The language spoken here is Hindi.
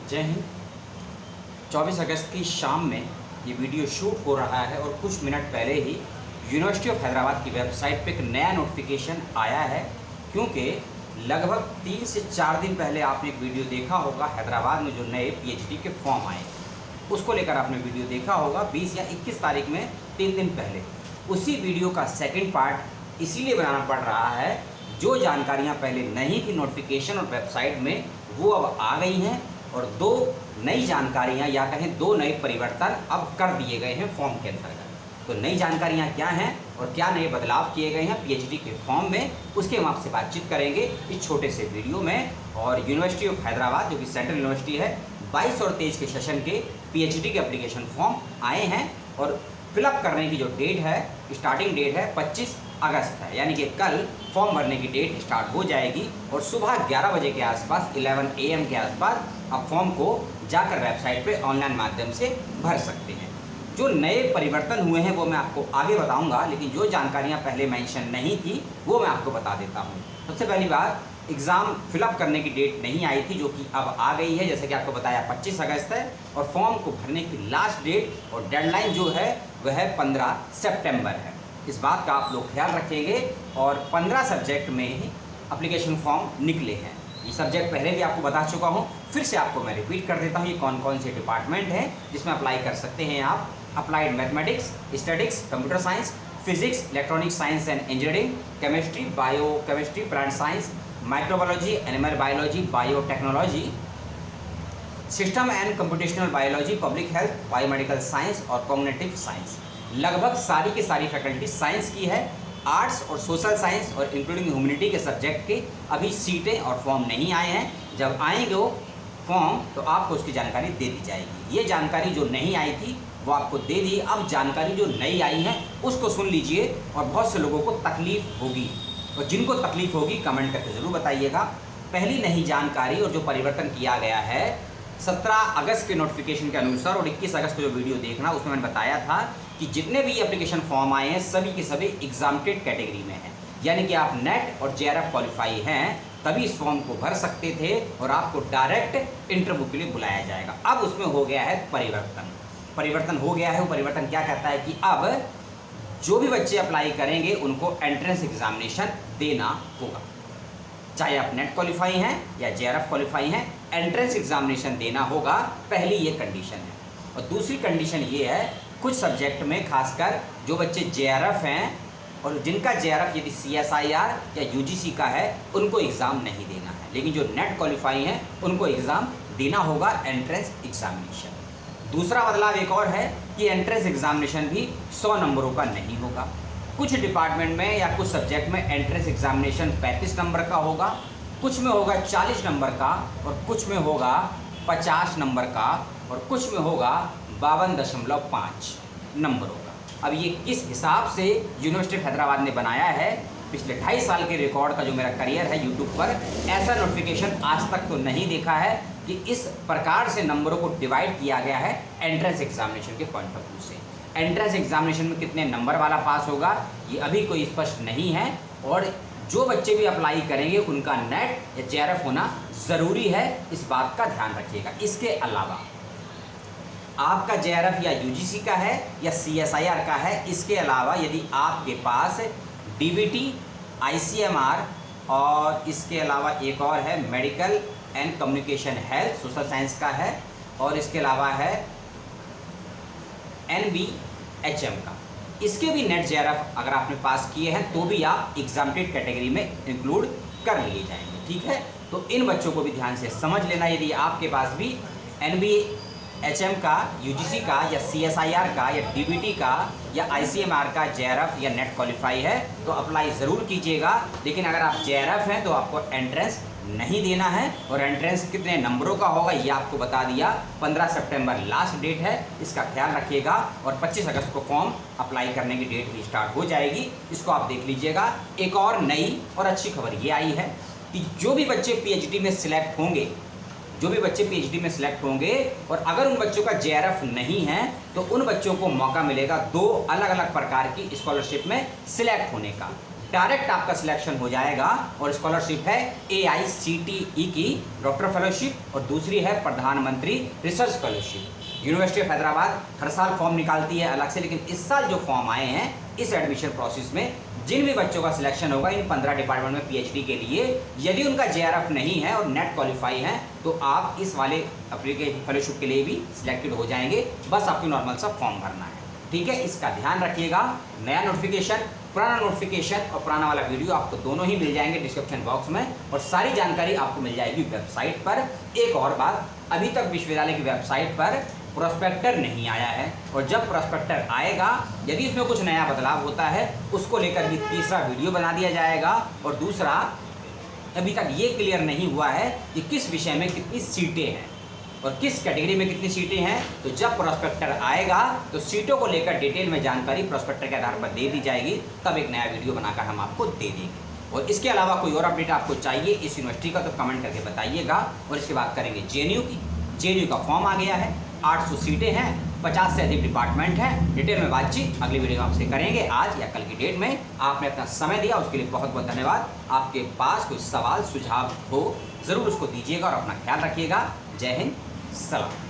जय हिंद। 24 अगस्त की शाम में ये वीडियो शूट हो रहा है और कुछ मिनट पहले ही यूनिवर्सिटी ऑफ हैदराबाद की वेबसाइट पे एक नया नोटिफिकेशन आया है, क्योंकि लगभग 3 से 4 दिन पहले आपने एक वीडियो देखा होगा हैदराबाद में जो नए पीएचडी के फॉर्म आए, उसको लेकर आपने वीडियो देखा होगा 20 या 21 तारीख में, 3 दिन पहले। उसी वीडियो का सेकंड पार्ट इसीलिए बनाना पड़ रहा है, जो जानकारियाँ पहले नहीं थी नोटिफिकेशन और वेबसाइट में वो अब आ गई हैं और 2 नई जानकारियाँ या कहें 2 नए परिवर्तन अब कर दिए गए हैं फॉर्म के अंतर्गत। तो नई जानकारियाँ क्या हैं और क्या नए बदलाव किए गए हैं पीएचडी के फॉर्म में, उसके हम आपसे बातचीत करेंगे इस छोटे से वीडियो में। और यूनिवर्सिटी ऑफ हैदराबाद जो कि सेंट्रल यूनिवर्सिटी है, 22 और 23 के सेशन के पीएचडी के एप्लीकेशन फॉर्म आए हैं और फिलअप करने की जो डेट है, स्टार्टिंग डेट है 25 अगस्त है, यानी कि कल फॉर्म भरने की डेट स्टार्ट हो जाएगी और सुबह 11 बजे के आसपास 11 AM के आसपास आप फॉर्म को जाकर वेबसाइट पे ऑनलाइन माध्यम से भर सकते हैं। जो नए परिवर्तन हुए हैं वो मैं आपको आगे बताऊंगा, लेकिन जो जानकारियां पहले मेंशन नहीं थी वो मैं आपको बता देता हूं। सबसे पहली बात, एग्ज़ाम फिलअप करने की डेट नहीं आई थी जो कि अब आ गई है, जैसे कि आपको बताया 25 अगस्त है और फॉर्म को भरने की लास्ट डेट और डेडलाइन जो है वह 15 सितंबर है। इस बात का आप लोग ख्याल रखेंगे। और 15 सब्जेक्ट में ही एप्लीकेशन फॉर्म निकले हैं। ये सब्जेक्ट पहले भी आपको बता चुका हूँ, फिर से आपको मैं रिपीट कर देता हूँ ये कौन कौन से डिपार्टमेंट हैं जिसमें अप्लाई कर सकते हैं आप। Applied mathematics, statics, computer science, physics, electronic science and engineering, chemistry, bio chemistry, plant science, microbiology, animal biology, biotechnology, system and computational biology, public health, biomedical science और कॉग्निटिव साइंस। लगभग सारी की सारी फैकल्टी साइंस की है। आर्ट्स और सोशल साइंस और इंक्लूडिंग ह्यूमैनिटी के सब्जेक्ट के अभी सीटें और फॉर्म नहीं आए हैं। जब आएंगे वो फॉर्म तो आपको उसकी जानकारी दे दी जाएगी। ये जानकारी जो नहीं आई थी वो आपको दे दी, अब जानकारी जो नई आई है उसको सुन लीजिए। और बहुत से लोगों को तकलीफ होगी, और जिनको तकलीफ होगी कमेंट करके ज़रूर बताइएगा। पहली नई जानकारी और जो परिवर्तन किया गया है 17 अगस्त के नोटिफिकेशन के अनुसार और 21 अगस्त को जो वीडियो देखना उसमें मैंने बताया था कि जितने भी एप्लीकेशन फॉर्म आए हैं सभी के सभी एग्जाम्प्टेड कैटेगरी में हैं, यानी कि आप नेट और JRF क्वालिफाई हैं तभी इस फॉर्म को भर सकते थे और आपको डायरेक्ट इंटरव्यू के लिए बुलाया जाएगा। अब उसमें हो गया है परिवर्तन हो गया है। वो परिवर्तन क्या कहता है कि अब जो भी बच्चे अप्लाई करेंगे उनको एंट्रेंस एग्जामिनेशन देना होगा, चाहे आप नेट क्वालिफाई हैं या JRF क्वालिफाई हैं, एंट्रेंस एग्जामिनेशन देना होगा। पहली ये कंडीशन है। और दूसरी कंडीशन ये है, कुछ सब्जेक्ट में खासकर जो बच्चे JRF हैं और जिनका JRF यदि CSIR या UGC का है उनको एग्ज़ाम नहीं देना है, लेकिन जो नेट क्वालिफाई हैं उनको एग्ज़ाम देना होगा एंट्रेंस एग्जामिनेशन। दूसरा बदलाव एक और है कि एंट्रेंस एग्जामिनेशन भी 100 नंबरों का नहीं होगा। कुछ डिपार्टमेंट में या कुछ सब्जेक्ट में एंट्रेंस एग्जामिनेशन 35 नंबर का होगा, कुछ में होगा 40 नंबर का और कुछ में होगा 50 नंबर का और कुछ में होगा 52.5 नंबरों का। अब ये किस हिसाब से यूनिवर्सिटी ऑफ हैदराबाद ने बनाया है, पिछले 2.5 साल के रिकॉर्ड का जो मेरा करियर है यूट्यूब पर, ऐसा नोटिफिकेशन आज तक तो नहीं देखा है कि इस प्रकार से नंबरों को डिवाइड किया गया है एंट्रेंस एग्जामिनेशन के पॉइंट ऑफ व्यू से। एंट्रेंस एग्जामिनेशन में कितने नंबर वाला पास होगा ये अभी कोई स्पष्ट नहीं है, और जो बच्चे भी अप्लाई करेंगे उनका नेट या JRF होना ज़रूरी है, इस बात का ध्यान रखिएगा। इसके अलावा आपका JRF या UGC का है या CSIR का है, इसके अलावा यदि आपके पास DBT, ICMR और इसके अलावा एक और है medical and communication health social science का है, और इसके अलावा है NBHM का, इसके भी नेट JRF अगर आपने पास किए हैं तो भी आप एग्जाम्प्टेड कैटेगरी में इंक्लूड कर लिए जाएंगे। ठीक है, तो इन बच्चों को भी ध्यान से समझ लेना। यदि आपके पास भी NBHM का, UGC का या CSIR का या DBT का या ICMR का JRF या नेट क्वालिफाई है तो अप्लाई ज़रूर कीजिएगा। लेकिन अगर आप JRF हैं तो आपको एंट्रेंस नहीं देना है, और एंट्रेंस कितने नंबरों का होगा ये आपको बता दिया। 15 सितंबर लास्ट डेट है, इसका ख्याल रखिएगा। और 25 अगस्त को फॉर्म अप्लाई करने की डेट भी स्टार्ट हो जाएगी, इसको आप देख लीजिएगा। एक और नई और अच्छी खबर ये आई है कि जो भी बच्चे PhD में सिलेक्ट होंगे और अगर उन बच्चों का JRF नहीं है तो उन बच्चों को मौका मिलेगा 2 अलग अलग प्रकार की स्कॉलरशिप में सिलेक्ट होने का। डायरेक्ट आपका सिलेक्शन हो जाएगा। और स्कॉलरशिप है AICTE की डॉक्टर फेलोशिप और दूसरी है प्रधानमंत्री research fellowship. University of Hyderabad हर साल फॉर्म निकालती है अलग से, लेकिन इस साल जो फॉर्म आए हैं इस एडमिशन प्रोसेस में जिन भी बच्चों का सिलेक्शन होगा इन 15 डिपार्टमेंट में PhD के लिए, यदि उनका JRF नहीं है और नेट क्वालिफाई है तो आप इस वाले एप्लीकेशन फेलोशिप के लिए भी सिलेक्टेड हो जाएंगे। बस आपको नॉर्मल सा फॉर्म भरना है, ठीक है। इसका ध्यान रखिएगा। नया नोटिफिकेशन, पुराना नोटिफिकेशन और पुराना वाला वीडियो आपको दोनों ही मिल जाएंगे डिस्क्रिप्शन बॉक्स में, और सारी जानकारी आपको मिल जाएगी वेबसाइट पर। एक और बात, अभी तक विश्वविद्यालय की वेबसाइट पर प्रोस्पेक्टर नहीं आया है, और जब प्रोस्पेक्टर आएगा यदि इसमें कुछ नया बदलाव होता है उसको लेकर भी तीसरा वीडियो बना दिया जाएगा। और दूसरा, अभी तक ये क्लियर नहीं हुआ है कि किस विषय में कितनी सीटें हैं और किस कैटेगरी में कितनी सीटें हैं। तो जब प्रोस्पेक्टर आएगा तो सीटों को लेकर डिटेल में जानकारी प्रोस्पेक्टर के आधार पर दे दी जाएगी, तब एक नया वीडियो बनाकर हम आपको दे देंगे। और इसके अलावा कोई और अपडेट आपको चाहिए इस यूनिवर्सिटी का तो कमेंट करके बताइएगा। और इसके बाद करेंगे JNU की। JNU का फॉर्म आ गया है, 800 सीटें हैं, 50 से अधिक डिपार्टमेंट हैं। डिटेल में बातचीत अगली वीडियो में आपसे करेंगे, आज या कल की डेट में। आपने अपना समय दिया उसके लिए बहुत बहुत धन्यवाद। आपके पास कोई सवाल सुझाव हो ज़रूर उसको दीजिएगा और अपना ख्याल रखिएगा। जय हिंद, सलाम।